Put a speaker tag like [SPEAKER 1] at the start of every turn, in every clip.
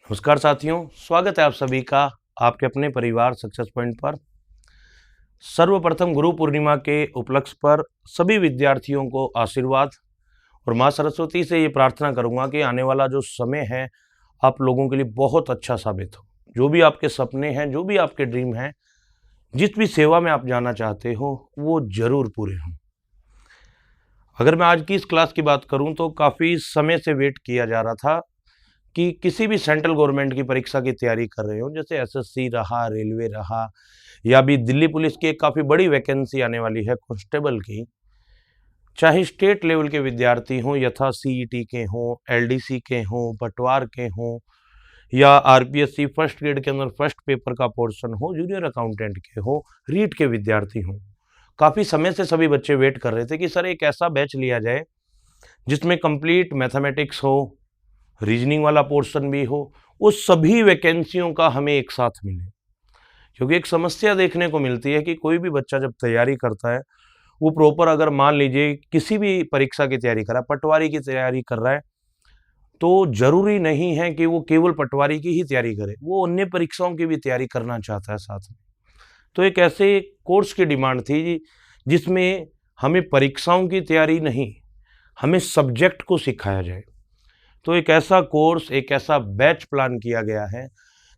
[SPEAKER 1] नमस्कार साथियों, स्वागत है आप सभी का आपके अपने परिवार सक्सेस पॉइंट पर। सर्वप्रथम गुरु पूर्णिमा के उपलक्ष्य पर सभी विद्यार्थियों को आशीर्वाद और माँ सरस्वती से ये प्रार्थना करूंगा कि आने वाला जो समय है आप लोगों के लिए बहुत अच्छा साबित हो। जो भी आपके सपने हैं, जो भी आपके ड्रीम हैं, जिस भी सेवा में आप जाना चाहते हो, वो जरूर पूरे हों। अगर मैं आज की इस क्लास की बात करूं तो काफ़ी समय से वेट किया जा रहा था कि किसी भी सेंट्रल गवर्नमेंट की परीक्षा की तैयारी कर रहे हो, जैसे एसएससी रहा, रेलवे रहा, या भी दिल्ली पुलिस की एक काफ़ी बड़ी वैकेंसी आने वाली है कांस्टेबल की। चाहे स्टेट लेवल के विद्यार्थी हों, यथा सीईटी के हों, एलडीसी के हों, पटवार के हों, या आरपीएससी फर्स्ट ग्रेड के अंदर फर्स्ट पेपर का पोर्शन हो, जूनियर अकाउंटेंट के हो, रीट के विद्यार्थी हों। काफ़ी समय से सभी बच्चे वेट कर रहे थे कि सर एक ऐसा बैच लिया जाए जिसमें कंप्लीट मैथमेटिक्स हो, रीजनिंग वाला पोर्शन भी हो, उस सभी वैकेंसियों का हमें एक साथ मिले। क्योंकि एक समस्या देखने को मिलती है कि कोई भी बच्चा जब तैयारी करता है, वो प्रॉपर अगर मान लीजिए किसी भी परीक्षा की तैयारी कर रहा है, पटवारी की तैयारी कर रहा है, तो ज़रूरी नहीं है कि वो केवल पटवारी की ही तैयारी करे, वो अन्य परीक्षाओं की भी तैयारी करना चाहता है साथ में। तो एक ऐसे कोर्स की डिमांड थी जिसमें हमें परीक्षाओं की तैयारी नहीं, हमें सब्जेक्ट को सिखाया जाए। तो एक ऐसा कोर्स, एक ऐसा बैच प्लान किया गया है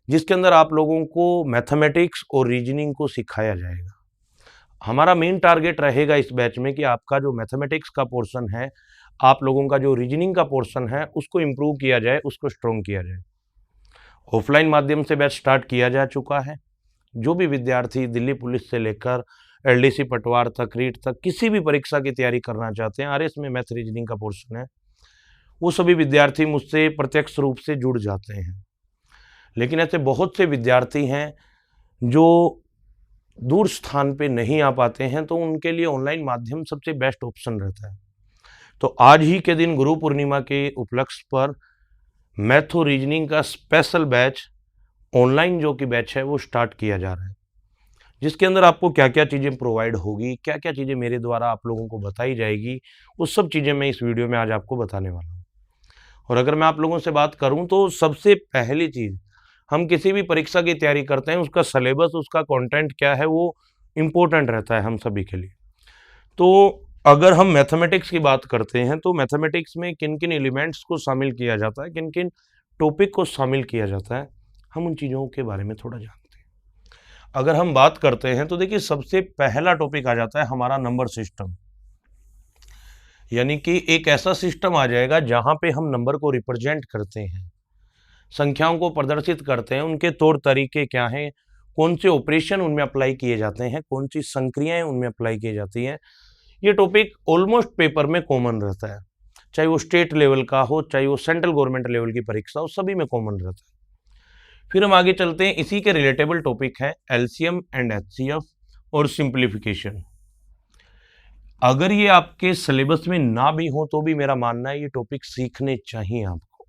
[SPEAKER 1] जिसके अंदर आप लोगों को मैथमेटिक्स और रीजनिंग को सिखाया जाएगा। हमारा मेन टारगेट रहेगा इस बैच में कि आपका जो मैथमेटिक्स का पोर्शन है, आप लोगों का जो रीजनिंग का पोर्शन है, उसको इम्प्रूव किया जाए, उसको स्ट्रॉन्ग किया जाए। ऑफलाइन माध्यम से बैच स्टार्ट किया जा चुका है। जो भी विद्यार्थी दिल्ली पुलिस से लेकर एलडीसी पटवार तक, रीट तक किसी भी परीक्षा की तैयारी करना चाहते हैं, आरएस में मैथ रीजनिंग का पोर्शन है, वो सभी विद्यार्थी मुझसे प्रत्यक्ष रूप से जुड़ जाते हैं। लेकिन ऐसे बहुत से विद्यार्थी हैं जो दूर स्थान पे नहीं आ पाते हैं, तो उनके लिए ऑनलाइन माध्यम सबसे बेस्ट ऑप्शन रहता है। तो आज ही के दिन गुरु पूर्णिमा के उपलक्ष्य पर मैथो रीजनिंग का स्पेशल बैच, ऑनलाइन जो कि बैच है, वो स्टार्ट किया जा रहा है, जिसके अंदर आपको क्या क्या चीज़ें प्रोवाइड होगी, क्या क्या चीज़ें मेरे द्वारा आप लोगों को बताई जाएगी, वो सब चीज़ें मैं इस वीडियो में आज आपको बताने वाला हूँ। और अगर मैं आप लोगों से बात करूं तो सबसे पहली चीज़, हम किसी भी परीक्षा की तैयारी करते हैं, उसका सिलेबस, उसका कंटेंट क्या है, वो इम्पोर्टेंट रहता है हम सभी के लिए। तो अगर हम मैथमेटिक्स की बात करते हैं तो मैथमेटिक्स में किन किन एलिमेंट्स को शामिल किया जाता है, किन किन टॉपिक को शामिल किया जाता है, हम उन चीज़ों के बारे में थोड़ा जानते हैं। अगर हम बात करते हैं तो देखिए, सबसे पहला टॉपिक आ जाता है हमारा नंबर सिस्टम। यानी कि एक ऐसा सिस्टम आ जाएगा जहां पे हम नंबर को रिप्रेजेंट करते हैं, संख्याओं को प्रदर्शित करते हैं, उनके तौर तरीके क्या हैं, कौन से ऑपरेशन उनमें अप्लाई किए जाते हैं, कौन सी संक्रियाएं उनमें अप्लाई की जाती हैं। ये टॉपिक ऑलमोस्ट पेपर में कॉमन रहता है, चाहे वो स्टेट लेवल का हो, चाहे वो सेंट्रल गवर्नमेंट लेवल की परीक्षा हो, सभी में कॉमन रहता है। फिर हम आगे चलते हैं, इसी के रिलेटेबल टॉपिक है एलसीएम एंड एचसीएफ और सिंप्लीफिकेशन। अगर ये आपके सिलेबस में ना भी हो तो भी मेरा मानना है ये टॉपिक सीखने चाहिए आपको,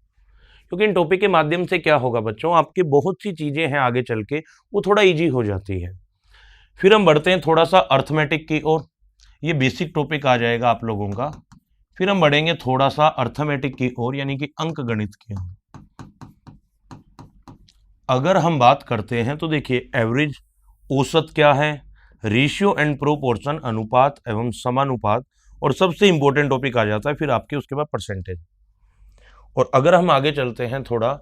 [SPEAKER 1] क्योंकि इन टॉपिक के माध्यम से क्या होगा बच्चों, आपकी बहुत सी चीज़ें हैं आगे चल के, वो थोड़ा इजी हो जाती है। फिर हम बढ़ते हैं थोड़ा सा अर्थमेटिक की ओर, ये बेसिक टॉपिक आ जाएगा आप लोगों का। फिर हम बढ़ेंगे थोड़ा सा अर्थमेटिक की ओर, यानी कि अंक गणित की ओर। अगर हम बात करते हैं तो देखिए, एवरेज, औसत क्या है, रेशियो एंड प्रोपोर्शन, अनुपात एवं समानुपात, और सबसे इंपॉर्टेंट टॉपिक आ जाता है फिर आपके उसके बाद परसेंटेज। और अगर हम आगे चलते हैं थोड़ा,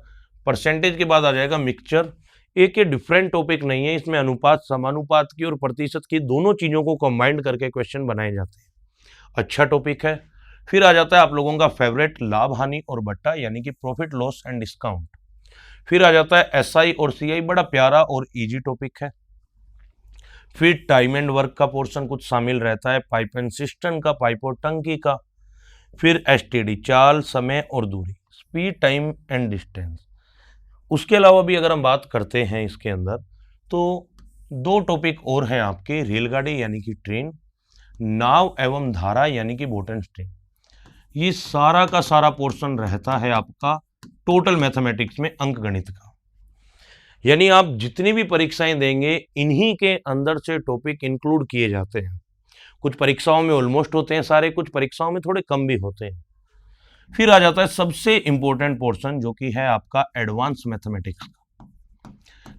[SPEAKER 1] परसेंटेज के बाद आ जाएगा मिक्सचर। एक ये डिफरेंट टॉपिक नहीं है, इसमें अनुपात, समानुपात की और प्रतिशत की दोनों चीज़ों को कंबाइंड करके क्वेश्चन बनाए जाते हैं। अच्छा टॉपिक है। फिर आ जाता है आप लोगों का फेवरेट, लाभ हानि और बट्टा, यानी कि प्रॉफिट लॉस एंड डिस्काउंट। फिर आ जाता है एसआई और सीआई, बड़ा प्यारा और इजी टॉपिक है। फिर टाइम एंड वर्क का पोर्शन कुछ शामिल रहता है, पाइप एंड सिस्टम का, पाइप और टंकी का। फिर एसटीडी, चाल, समय और दूरी, स्पीड, टाइम एंड डिस्टेंस। उसके अलावा भी अगर हम बात करते हैं इसके अंदर, तो दो टॉपिक और हैं आपके, रेलगाड़ी यानी कि ट्रेन, नाव एवं धारा यानी कि बोट एंड स्ट्रीम। ये सारा का सारा पोर्शन रहता है आपका टोटल मैथमेटिक्स में अंक गणित का। यानी आप जितनी भी परीक्षाएं देंगे, इन्हीं के अंदर से टॉपिक इंक्लूड किए जाते हैं। कुछ परीक्षाओं में ऑलमोस्ट होते हैं सारे, कुछ परीक्षाओं में थोड़े कम भी होते हैं। फिर आ जाता है सबसे इंपॉर्टेंट पोर्शन जो कि है आपका एडवांस मैथमेटिक्स का।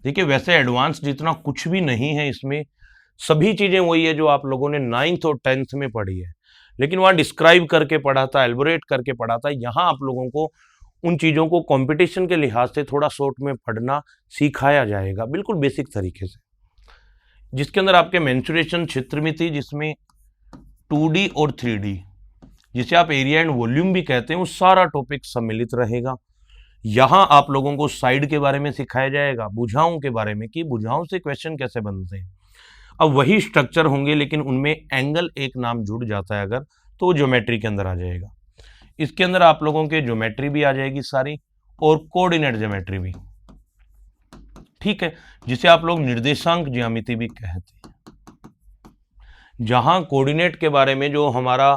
[SPEAKER 1] देखिए वैसे एडवांस जितना कुछ भी नहीं है इसमें, सभी चीजें वही है जो आप लोगों ने 9th और 10th में पढ़ी है, लेकिन वहां डिस्क्राइब करके पढ़ा था, एल्बोरेट करके पढ़ा था। यहाँ आप लोगों को उन चीजों को कंपटीशन के लिहाज से थोड़ा शॉर्ट में पढ़ना सिखाया जाएगा, बिल्कुल बेसिक तरीके से, जिसके अंदर आपके मेंसुरेशन क्षेत्रमिति, जिसमें 2D और 3D, जिसे आप एरिया एंड वॉल्यूम भी कहते हैं, वो सारा टॉपिक सम्मिलित रहेगा। यहां आप लोगों को साइड के बारे में सिखाया जाएगा, भुजाओं के बारे में कि भुजाओं से क्वेश्चन कैसे बनते हैं। अब वही स्ट्रक्चर होंगे लेकिन उनमें एंगल एक नाम जुड़ जाता है अगर, तो वो ज्योमेट्री के अंदर आ जाएगा। इसके अंदर आप लोगों के ज्योमेट्री भी आ जाएगी सारी, और कोऑर्डिनेट ज्योमेट्री भी, ठीक है, जिसे आप लोग निर्देशांक ज्यामिति भी कहते हैं। जहां कोऑर्डिनेट के बारे में जो हमारा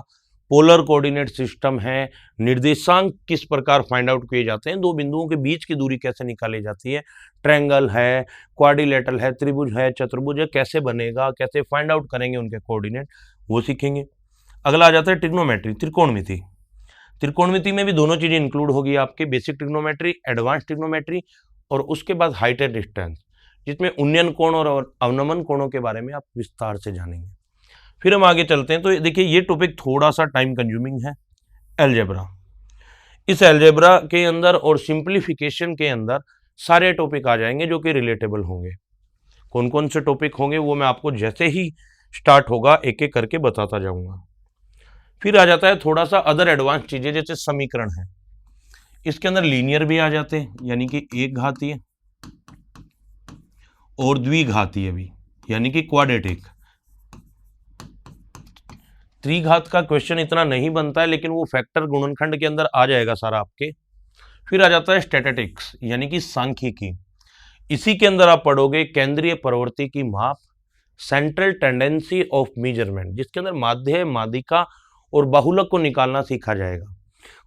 [SPEAKER 1] पोलर कोऑर्डिनेट सिस्टम है, निर्देशांक किस प्रकार फाइंड आउट किए जाते हैं, दो बिंदुओं के बीच की दूरी कैसे निकाली जाती है, ट्रायंगल है, क्वाड्रिलेटरल है, त्रिभुज है, चतुर्भुज है, कैसे बनेगा, कैसे फाइंड आउट करेंगे उनके कोऑर्डिनेट, वो सीखेंगे। अगला आ जाता है ट्रिग्नोमेट्री, त्रिकोणमिति। त्रिकोणमिति में भी दोनों चीजें इंक्लूड होगी आपके, बेसिक ट्रिग्नोमेट्री, एडवांस ट्रिग्नोमेट्री, और उसके बाद हाइट एंड डिस्टेंस, जिसमें उन्नयन कोण और अवनमन कोणों के बारे में आप विस्तार से जानेंगे। फिर हम आगे चलते हैं, तो देखिए ये टॉपिक थोड़ा सा टाइम कंज्यूमिंग है, अलजेब्रा। इस अलजेब्रा के अंदर और सिंप्लीफिकेशन के अंदर सारे टॉपिक आ जाएंगे जो कि रिलेटेबल होंगे। कौन कौन से टॉपिक होंगे वो मैं आपको जैसे ही स्टार्ट होगा एक एक करके बताता जाऊंगा। फिर आ जाता है थोड़ा सा अदर एडवांस चीजें, जैसे समीकरण है, इसके अंदर लीनियर भी आ जाते हैं, यानी कि एक घातीय, और द्विघातीय भी, यानी कि क्वाड्रेटिक। त्रिघात का क्वेश्चन इतना नहीं बनता है, लेकिन वो फैक्टर गुणनखंड के अंदर आ जाएगा सारा आपके। फिर आ जाता है स्टैटिस्टिक्स, यानी कि सांख्यिकी। इसी के अंदर आप पढ़ोगे केंद्रीय प्रवृत्ति की माप, सेंट्रल टेंडेंसी ऑफ मेजरमेंट, जिसके अंदर माध्य, माध्यिका और बाहुलक को निकालना सीखा जाएगा।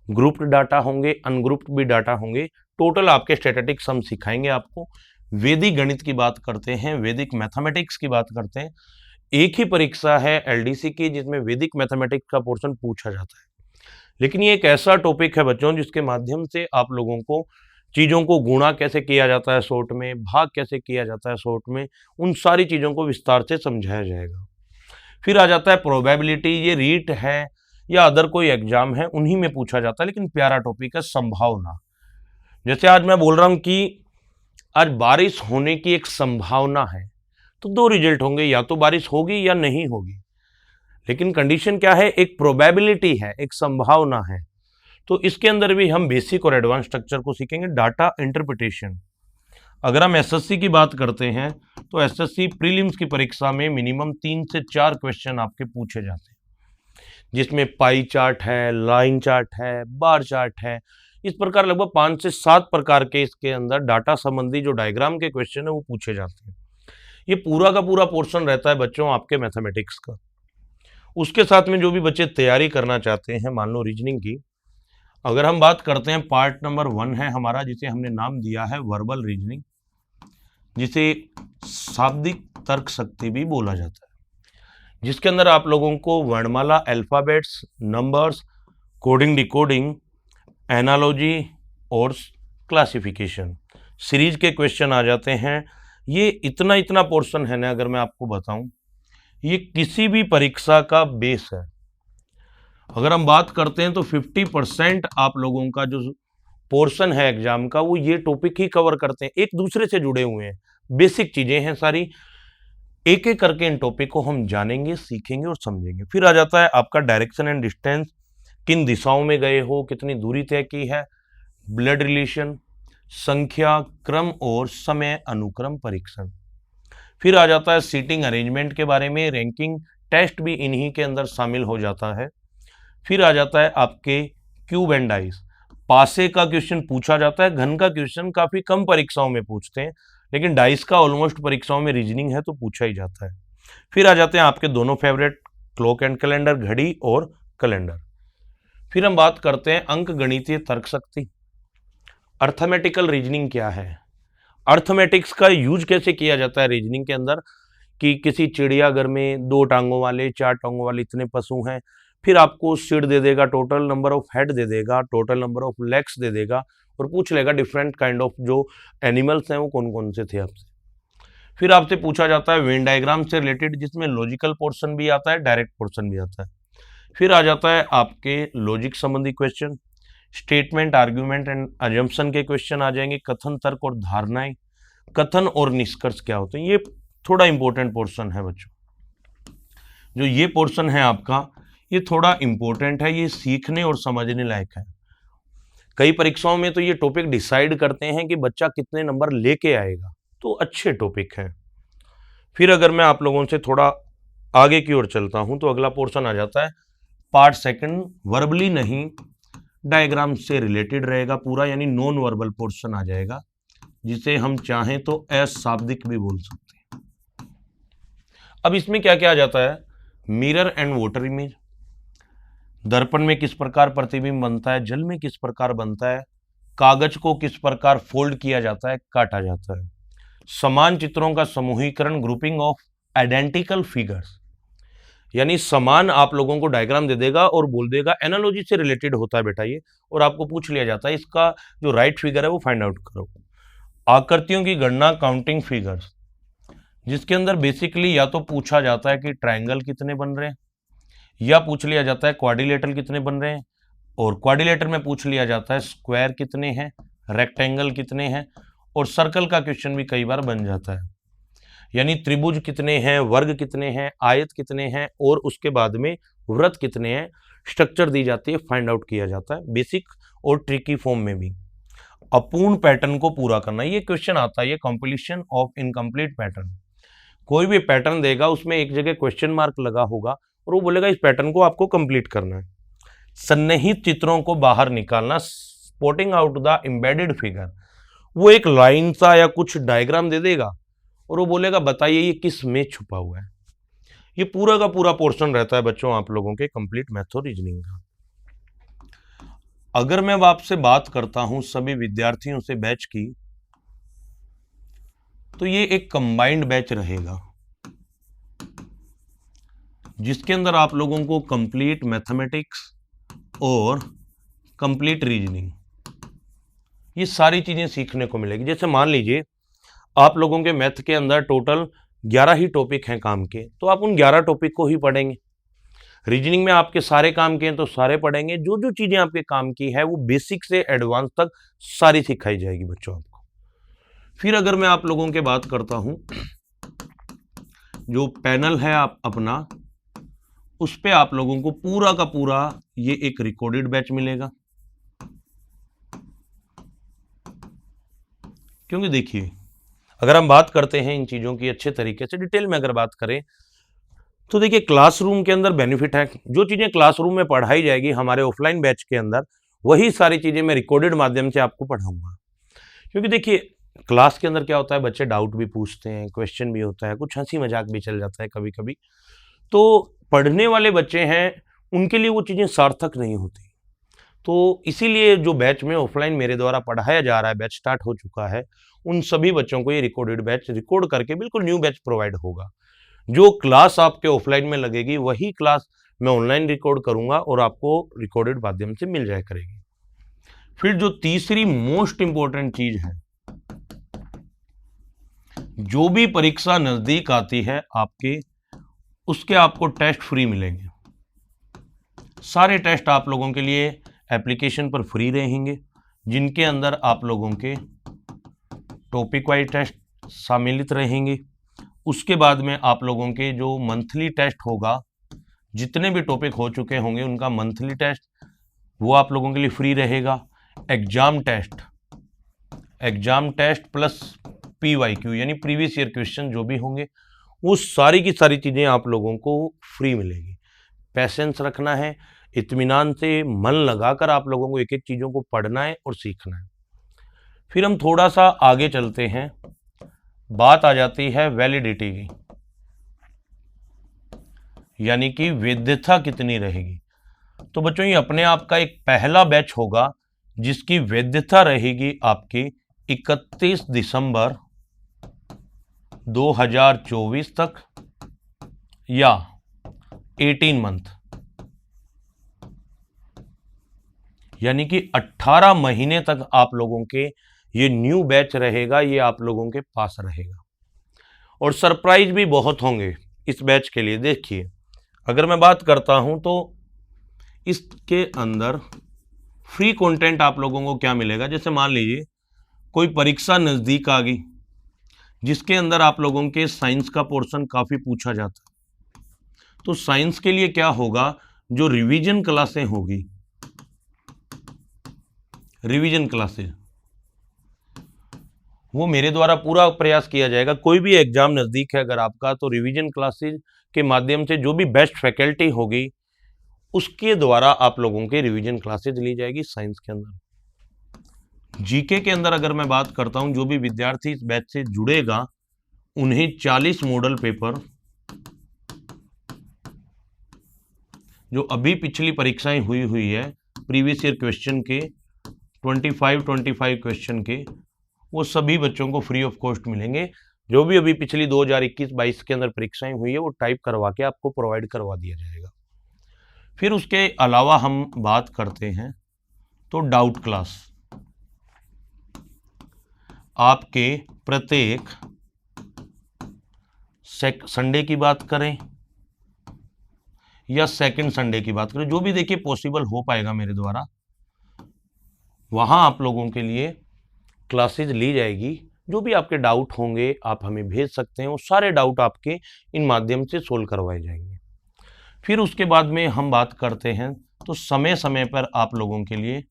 [SPEAKER 1] ग्रुप्ड डाटा होंगे, अनग्रुप्ड भी डाटा होंगे, टोटल आपके स्टैटिस्टिक्स हम सिखाएंगे आपको। वैदिक गणित की बात करते हैं, वैदिक मैथमेटिक्स की बात करते हैं। एक ही परीक्षा है एलडीसी की जिसमें वैदिक मैथमेटिक्स का पोर्शन पूछा जाता है, लेकिन ये एक ऐसा टॉपिक है बच्चों जिसके माध्यम से आप लोगों को चीज़ों को गुणा कैसे किया जाता है शॉर्ट में, भाग कैसे किया जाता है शॉर्ट में, उन सारी चीज़ों को विस्तार से समझाया जाएगा। फिर आ जाता है प्रोबेबिलिटी, ये रीट है या अदर कोई एग्जाम है उन्हीं में पूछा जाता है, लेकिन प्यारा टॉपिक है। संभावना, जैसे आज मैं बोल रहा हूँ कि आज बारिश होने की एक संभावना है, तो दो रिजल्ट होंगे, या तो बारिश होगी या नहीं होगी, लेकिन कंडीशन क्या है, एक प्रोबेबिलिटी है, एक संभावना है। तो इसके अंदर भी हम बेसिक और एडवांस स्ट्रक्चर को सीखेंगे। डाटा इंटरप्रिटेशन, अगर हम एसएससी की बात करते हैं तो एसएससी प्रीलिम्स की परीक्षा में मिनिमम 3 से 4 क्वेश्चन आपके पूछे जाते हैं, जिसमें पाई चार्ट है, लाइन चार्ट है, बार चार्ट है, इस प्रकार लगभग 5 से 7 प्रकार के इसके अंदर डाटा संबंधी जो डायग्राम के क्वेश्चन है वो पूछे जाते हैं। ये पूरा का पूरा पोर्शन रहता है बच्चों आपके मैथमेटिक्स का। उसके साथ में जो भी बच्चे तैयारी करना चाहते हैं, मान लो रीजनिंग की, अगर हम बात करते हैं पार्ट नंबर 1 है हमारा, जिसे हमने नाम दिया है वर्बल रीजनिंग, जिसे शाब्दिक तर्क शक्ति भी बोला जाता है, जिसके अंदर आप लोगों को वर्णमाला, alphabets, numbers, coding, decoding, analogy और क्लासिफिकेशन सीरीज के क्वेश्चन आ जाते हैं। ये इतना पोर्शन है ना, अगर मैं आपको बताऊं, ये किसी भी परीक्षा का बेस है। अगर हम बात करते हैं तो 50% आप लोगों का जो पोर्शन है एग्जाम का, वो ये टॉपिक ही कवर करते हैं, एक दूसरे से जुड़े हुए हैं, बेसिक चीजें हैं सारी। एक एक करके इन टॉपिक को हम जानेंगे, सीखेंगे और समझेंगे। फिर आ जाता है आपका डायरेक्शन एंड डिस्टेंस, किन दिशाओं में गए हो, कितनी दूरी तय की है, ब्लड रिलेशन, संख्या, क्रम और समय अनुक्रम परीक्षण। फिर आ जाता है सीटिंग अरेंजमेंट के बारे में, रैंकिंग टेस्ट भी इन्हीं के अंदर शामिल हो जाता है। फिर आ जाता है आपके क्यूब एंड डाइस, पासे का क्वेश्चन पूछा जाता है, घन का क्वेश्चन काफी कम परीक्षाओं में पूछते हैं, लेकिन डाइस का ऑलमोस्ट परीक्षाओं में रीजनिंग है तो पूछा ही जाता है। फिर आ जाते हैं आपके दोनों फेवरेट क्लॉक एंड कैलेंडर, घड़ी और कैलेंडर। फिर हम बात करते हैं अंक गणितीय तर्क शक्ति। अर्थमेटिकल रीजनिंग क्या है, अर्थमेटिक्स का यूज कैसे किया जाता है रीजनिंग के अंदर, कि किसी चिड़ियाघर में 2 टांगों वाले, 4 टांगों वाले इतने पशु हैं, फिर आपको सीट दे देगा, total number of head they देगा, total number of legs they देगा और पूछ लेगा डिफरेंट काइंड ऑफ जो एनिमल्स हैं वो कौन कौन से थे आपसे। फिर आपसे पूछा जाता है वेन डायग्राम से रिलेटेड, जिसमें लॉजिकल पोर्शन भी आता है, डायरेक्ट पोर्शन भी आता है। फिर आ जाता है आपके लॉजिक संबंधी question, statement, argument and assumption के क्वेश्चन आ जाएंगे, कथन, तर्क और धारणाएं, कथन और निष्कर्ष क्या होते हैं। ये थोड़ा इंपॉर्टेंट पोर्शन है बच्चों, जो ये पोर्शन है आपका, ये थोड़ा इंपॉर्टेंट है, ये सीखने और समझने लायक है। कई परीक्षाओं में तो ये टॉपिक डिसाइड करते हैं कि बच्चा कितने नंबर लेके आएगा, तो अच्छे टॉपिक हैं। फिर अगर मैं आप लोगों से थोड़ा आगे की ओर चलता हूं तो अगला पोर्शन आ जाता है पार्ट सेकंड, वर्बली नहीं डायग्राम से रिलेटेड रहेगा पूरा, यानी नॉन वर्बल पोर्शन आ जाएगा, जिसे हम चाहें तो अशाब्दिक भी बोल सकते हैं। अब इसमें क्या क्या आ जाता है, मिरर एंड वाटर इमेज, दर्पण में किस प्रकार प्रतिबिंब बनता है, जल में किस प्रकार बनता है, कागज को किस प्रकार फोल्ड किया जाता है, काटा जाता है, समान चित्रों का समूहीकरण, ग्रुपिंग ऑफ आइडेंटिकल फिगर्स, यानी समान आप लोगों को डायग्राम दे देगा और बोल देगा एनालॉजी से रिलेटेड होता है बेटा ये, और आपको पूछ लिया जाता है इसका जो राइट फिगर है वो फाइंड आउट करो। आकृतियों की गणना, काउंटिंग फिगर्स, जिसके अंदर बेसिकली या तो पूछा जाता है कि ट्रायंगल कितने बन रहे हैं, या पूछ लिया जाता है क्वाड्रिलेटरल कितने बन रहे हैं, और क्वाड्रिलेटर में पूछ लिया जाता है स्क्वायर कितने हैं, रेक्टेंगल कितने हैं, और सर्कल का क्वेश्चन भी कई बार बन जाता है, यानी त्रिभुज कितने हैं, वर्ग कितने हैं, आयत कितने हैं, और उसके बाद में वृत्त कितने हैं, स्ट्रक्चर दी जाती है, फाइंड आउट किया जाता है बेसिक और ट्रिकी फॉर्म में भी। अपूर्ण पैटर्न को पूरा करना, ये क्वेश्चन आता है, ये कंप्लीशन ऑफ इनकम्प्लीट पैटर्न। कोई भी पैटर्न देगा उसमें एक जगह क्वेश्चन मार्क लगा होगा और वो बोलेगा इस पैटर्न को आपको कंप्लीट करना है। सन्निहित चित्रों को बाहर निकालना, spotting out the embedded figure, वो एक लाइन सा या कुछ डायग्राम दे देगा और वो बोलेगा बताइए ये किस में छुपा हुआ है। ये पूरा का पूरा पोर्शन रहता है बच्चों आप लोगों के कंप्लीट मैथ और रीजनिंग का। अगर मैं आपसे बात करता हूं सभी विद्यार्थियों से बैच की, तो ये एक कंबाइंड बैच रहेगा जिसके अंदर आप लोगों को कंप्लीट मैथमेटिक्स और कंप्लीट रीजनिंग, ये सारी चीजें सीखने को मिलेगी। जैसे मान लीजिए आप लोगों के मैथ के अंदर टोटल 11 ही टॉपिक हैं काम के, तो आप उन 11 टॉपिक को ही पढ़ेंगे। रीजनिंग में आपके सारे काम के हैं तो सारे पढ़ेंगे, जो जो चीजें आपके काम की है वो बेसिक से एडवांस तक सारी सिखाई जाएगी बच्चों आपको। फिर अगर मैं आप लोगों के बात करता हूं, जो पैनल है आप अपना, उस पे आप लोगों को पूरा का पूरा ये एक रिकॉर्डेड बैच मिलेगा। क्योंकि देखिए अगर हम बात करते हैं इन चीजों की अच्छे तरीके से डिटेल में अगर बात करें तो देखिए क्लासरूम के अंदर बेनिफिट है, जो चीजें क्लासरूम में पढ़ाई जाएगी हमारे ऑफलाइन बैच के अंदर, वही सारी चीजें मैं रिकॉर्डेड माध्यम से आपको पढ़ाऊंगा। क्योंकि देखिए क्लास के अंदर क्या होता है, बच्चे डाउट भी पूछते हैं, क्वेश्चन भी होता है, कुछ हंसी मजाक भी चल जाता है कभी कभी, तो पढ़ने वाले बच्चे हैं उनके लिए वो चीजें सार्थक नहीं होती। तो इसीलिए जो बैच में ऑफलाइन मेरे द्वारा पढ़ाया जा रहा है, बैच स्टार्ट हो चुका है, उन सभी बच्चों को ये रिकॉर्डेड बैच रिकॉर्ड करके बिल्कुल न्यू बैच प्रोवाइड होगा। जो क्लास आपके ऑफलाइन में लगेगी वही क्लास मैं ऑनलाइन रिकॉर्ड करूंगा और आपको रिकॉर्डेड माध्यम से मिल जाया करेगी। फिर जो तीसरी मोस्ट इंपॉर्टेंट चीज है, जो भी परीक्षा नजदीक आती है आपके, उसके आपको टेस्ट फ्री मिलेंगे। सारे टेस्ट आप लोगों के लिए एप्लीकेशन पर फ्री रहेंगे, जिनके अंदर आप लोगों के टॉपिक वाइज टेस्ट सम्मिलित रहेंगे। उसके बाद में आप लोगों के जो मंथली टेस्ट होगा, जितने भी टॉपिक हो चुके होंगे उनका मंथली टेस्ट वो आप लोगों के लिए फ्री रहेगा। एग्जाम टेस्ट प्लस PYQ यानी प्रीवियस ईयर क्वेश्चन जो भी होंगे, वो सारी की सारी चीज़ें आप लोगों को फ्री मिलेगी। पैसेंस रखना है, इत्मीनान से मन लगाकर आप लोगों को एक एक चीज़ों को पढ़ना है और सीखना है। फिर हम थोड़ा सा आगे चलते हैं, बात आ जाती है वैलिडिटी की, यानी कि वैधता कितनी रहेगी। तो बच्चों ये अपने आप का एक पहला बैच होगा जिसकी वैधता रहेगी आपकी 31 दिसंबर 2024 तक या 18 मंथ। यानी कि 18 महीने तक आप लोगों के ये न्यू बैच रहेगा, ये आप लोगों के पास रहेगा। और सरप्राइज भी बहुत होंगे इस बैच के लिए। देखिए, अगर मैं बात करता हूं तो इसके अंदर फ्री कंटेंट आप लोगों को क्या मिलेगा। जैसे मान लीजिए कोई परीक्षा नज़दीक आ गई जिसके अंदर आप लोगों के साइंस का पोर्शन काफ़ी पूछा जाता है, तो साइंस के लिए क्या होगा, जो रिवीजन क्लासें होगी, रिवीजन क्लासेस, वो मेरे द्वारा पूरा प्रयास किया जाएगा। कोई भी एग्जाम नज़दीक है अगर आपका, तो रिवीजन क्लासेस के माध्यम से जो भी बेस्ट फैकल्टी होगी उसके द्वारा आप लोगों के रिवीजन क्लासेज ली जाएगी साइंस के अंदर। जीके के अंदर अगर मैं बात करता हूं, जो भी विद्यार्थी इस बैच से जुड़ेगा उन्हें 40 मॉडल पेपर, जो अभी पिछली परीक्षाएं हुई है प्रीवियस ईयर क्वेश्चन के 25 क्वेश्चन के, वो सभी बच्चों को फ्री ऑफ कॉस्ट मिलेंगे। जो भी अभी पिछली 2021-22 के अंदर परीक्षाएं हुई है वो टाइप करवा के आपको प्रोवाइड करवा दिया जाएगा। फिर उसके अलावा हम बात करते हैं तो डाउट क्लास, आपके प्रत्येक संडे की बात करें या सेकंड संडे की बात करें, जो भी देखिए पॉसिबल हो पाएगा मेरे द्वारा, वहां आप लोगों के लिए क्लासेज ली जाएगी। जो भी आपके डाउट होंगे आप हमें भेज सकते हैं, वो सारे डाउट आपके इन माध्यम से सोल्व करवाए जाएंगे। फिर उसके बाद में हम बात करते हैं तो समय समय पर आप लोगों के लिए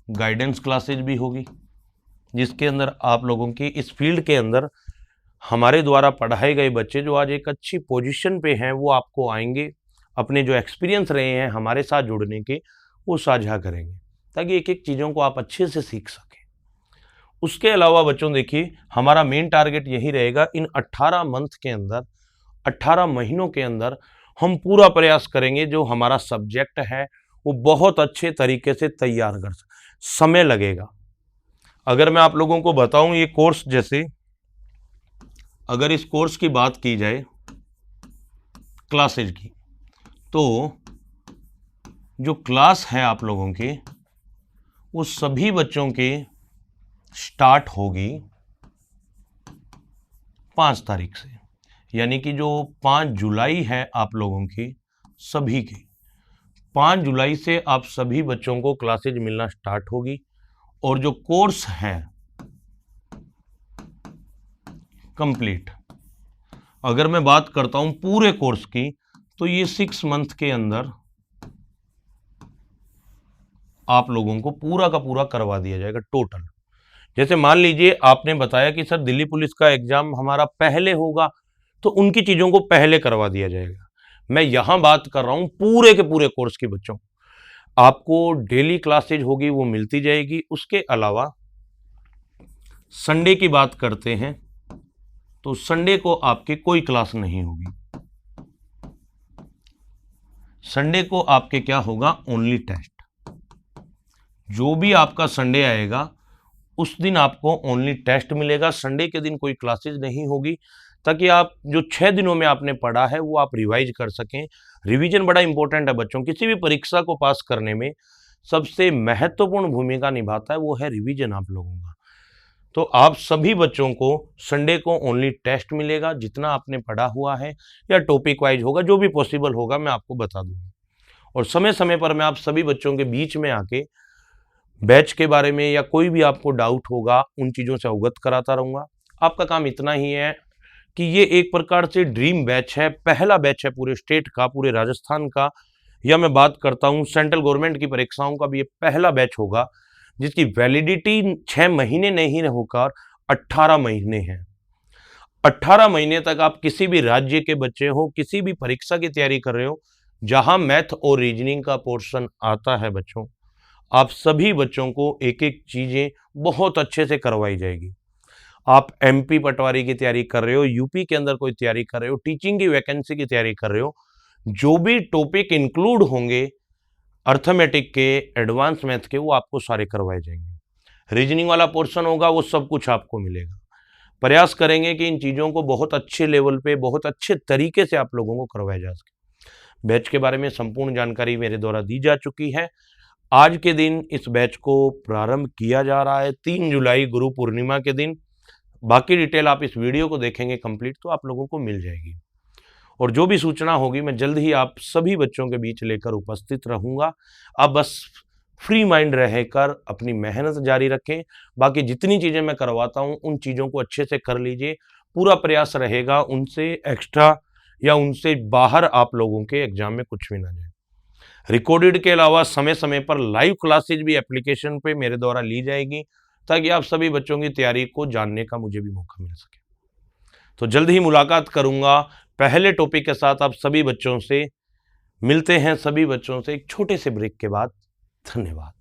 [SPEAKER 1] गाइडेंस क्लासेज भी होगी, जिसके अंदर आप लोगों की इस फील्ड के अंदर हमारे द्वारा पढ़ाए गए बच्चे जो आज एक अच्छी पोजीशन पे हैं, वो आपको आएंगे, अपने जो एक्सपीरियंस रहे हैं हमारे साथ जुड़ने के वो साझा करेंगे, ताकि एक एक चीज़ों को आप अच्छे से सीख सकें। उसके अलावा बच्चों देखिए, हमारा मेन टारगेट यही रहेगा, इन 18 मंथ के अंदर, 18 महीनों के अंदर हम पूरा प्रयास करेंगे जो हमारा सब्जेक्ट है वो बहुत अच्छे तरीके से तैयार कर सकें। समय लगेगा। अगर मैं आप लोगों को बताऊं, ये कोर्स, जैसे अगर इस कोर्स की बात की जाए क्लासेज की, तो जो क्लास है आप लोगों के वो सभी बच्चों के स्टार्ट होगी 5 तारीख से, यानी कि जो 5 जुलाई है आप लोगों की सभी की, 5 जुलाई से आप सभी बच्चों को क्लासेज मिलना स्टार्ट होगी। और जो कोर्स है कंप्लीट, अगर मैं बात करता हूं पूरे कोर्स की, तो ये 6 मंथ के अंदर आप लोगों को पूरा का पूरा करवा दिया जाएगा टोटल। जैसे मान लीजिए आपने बताया कि सर दिल्ली पुलिस का एग्जाम हमारा पहले होगा, तो उनकी चीजों को पहले करवा दिया जाएगा। मैं यहां बात कर रहा हूं पूरे के पूरे कोर्स के बच्चों, आपको डेली क्लासेज होगी वो मिलती जाएगी। उसके अलावा संडे की बात करते हैं तो संडे को आपके कोई क्लास नहीं होगी। संडे को आपके क्या होगा, ओनली टेस्ट। जो भी आपका संडे आएगा उस दिन आपको ओनली टेस्ट मिलेगा। संडे के दिन कोई क्लासेज नहीं होगी, ताकि आप जो 6 दिनों में आपने पढ़ा है वो आप रिवाइज कर सकें। रिवीजन बड़ा इंपॉर्टेंट है बच्चों, किसी भी परीक्षा को पास करने में सबसे महत्वपूर्ण भूमिका निभाता है वो है रिवीजन आप लोगों का। तो आप सभी बच्चों को संडे को ओनली टेस्ट मिलेगा, जितना आपने पढ़ा हुआ है या टॉपिक वाइज होगा, जो भी पॉसिबल होगा मैं आपको बता दूंगा। और समय समय पर मैं आप सभी बच्चों के बीच में आके बैच के बारे में या कोई भी आपको डाउट होगा उन चीज़ों से अवगत कराता रहूँगा। आपका काम इतना ही है कि ये एक प्रकार से ड्रीम बैच है, पहला बैच है पूरे स्टेट का, पूरे राजस्थान का, या मैं बात करता हूँ सेंट्रल गवर्नमेंट की परीक्षाओं का भी ये पहला बैच होगा जिसकी वैलिडिटी 6 महीने नहीं होकर 18 महीने हैं। 18 महीने तक आप किसी भी राज्य के बच्चे हो, किसी भी परीक्षा की तैयारी कर रहे हो, जहां मैथ और रीजनिंग का पोर्शन आता है बच्चों, आप सभी बच्चों को एक एक चीजें बहुत अच्छे से करवाई जाएगी। आप एमपी पटवारी की तैयारी कर रहे हो, यूपी के अंदर कोई तैयारी कर रहे हो, टीचिंग की वैकेंसी की तैयारी कर रहे हो, जो भी टॉपिक इंक्लूड होंगे अर्थमेटिक के, एडवांस मैथ के, वो आपको सारे करवाए जाएंगे। रीजनिंग वाला पोर्शन होगा वो सब कुछ आपको मिलेगा। प्रयास करेंगे कि इन चीज़ों को बहुत अच्छे लेवल पे, बहुत अच्छे तरीके से आप लोगों को करवाया जा सके। बैच के बारे में संपूर्ण जानकारी मेरे द्वारा दी जा चुकी है। आज के दिन इस बैच को प्रारंभ किया जा रहा है 3 जुलाई गुरु पूर्णिमा के दिन। बाकी डिटेल आप इस वीडियो को देखेंगे कंप्लीट तो आप लोगों को मिल जाएगी, और जो भी सूचना होगी मैं जल्द ही आप सभी बच्चों के बीच लेकर उपस्थित रहूंगा। आप बस फ्री माइंड रहकर अपनी मेहनत जारी रखें। बाकी जितनी चीज़ें मैं करवाता हूं उन चीज़ों को अच्छे से कर लीजिए। पूरा प्रयास रहेगा उनसे एक्स्ट्रा या उनसे बाहर आप लोगों के एग्जाम में कुछ भी ना जाए। रिकॉर्डेड के अलावा समय समय पर लाइव क्लासेज भी एप्लीकेशन पे मेरे द्वारा ली जाएगी, ताकि आप सभी बच्चों की तैयारी को जानने का मुझे भी मौका मिल सके। तो जल्द ही मुलाकात करूंगा पहले टॉपिक के साथ आप सभी बच्चों से। मिलते हैं सभी बच्चों से एक छोटे से ब्रेक के बाद। धन्यवाद।